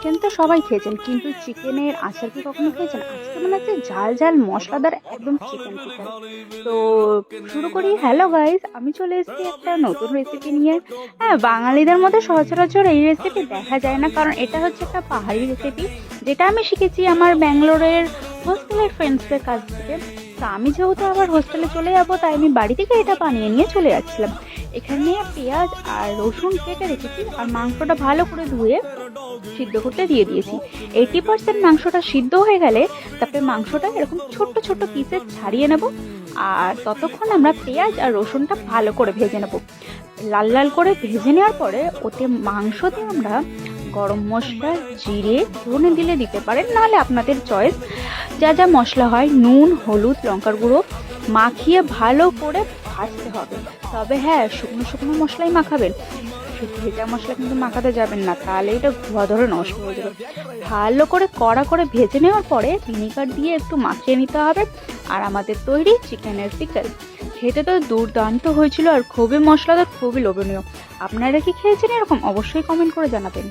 Chicken তো সবাই খেয়েছেন, কিন্তু চিকেনের আচার কি কখনো খেয়েছেন? আজকে মনে হচ্ছে ঝাল ঝাল মশলাদার একদম চিকেন চিকেন। তো শুরু করি। হ্যালো গাইস, আমি চলে এসেছি একটা নতুন রেসিপি নিয়ে। হ্যাঁ, বাঙালিদের মধ্যে সচরাচর এই রেসিপি দেখা যায় না, কারণ এটা হচ্ছে একটা পাহাড়ি রেসিপি, যেটা আমি শিখেছি আমার ব্যাঙ্গালোরের হোস্টেলের ফ্রেন্ডসদের কাছ থেকে। তো আমি যেহেতু আবার হোস্টেলে চলে যাবো, তাই আমি বাড়ি থেকে এটা বানিয়ে নিয়ে চলে যাচ্ছিলাম। এখানে পেঁয়াজ আর রসুন কেটে রেখেছি, আর মাংসটা ভালো করে ধুয়ে সিদ্ধ করতে দিয়ে দিয়েছি। 80% মাংসটা সিদ্ধ হয়ে গেলে তারপরে মাংসটা এরকম ছোট্ট ছোট্ট পিসে ছাড়িয়ে নেব। আর ততক্ষণ আমরা পেঁয়াজ আর রসুনটা ভালো করে ভেজে নেব। লাল লাল করে ভেজে নেওয়ার পরে ওতে মাংস দিয়ে আমরা গরম মশলা, জিরে, ধনে দিলে দিতে পারেন, নাহলে আপনাদের চয়েস। যা যা মশলা হয়, নুন, হলুদ, লঙ্কার গুঁড়ো মাখিয়ে ভালো করে ভাজতে হবে। তবে হ্যাঁ, শুকনো শুকনো মশলাই মাখাবেন, ভেজা মশলা কিন্তু মাখাতে যাবেন না, তাহলে এটা ধোয়া ধরে নষ্ট হয়ে যাবে। ভালো করে কড়া করে ভেজে নেওয়ার পরে ভিনিগার দিয়ে একটু মাখিয়ে নিতে হবে। আর আমাদের তৈরি চিকেনের পিকল। খেতে তো দুর্দান্ত হয়েছিল, আর খুবই মশলাদার, খুবই লোভনীয়। আপনারা কি খেয়েছেন এরকম? অবশ্যই কমেন্ট করে জানাবেন।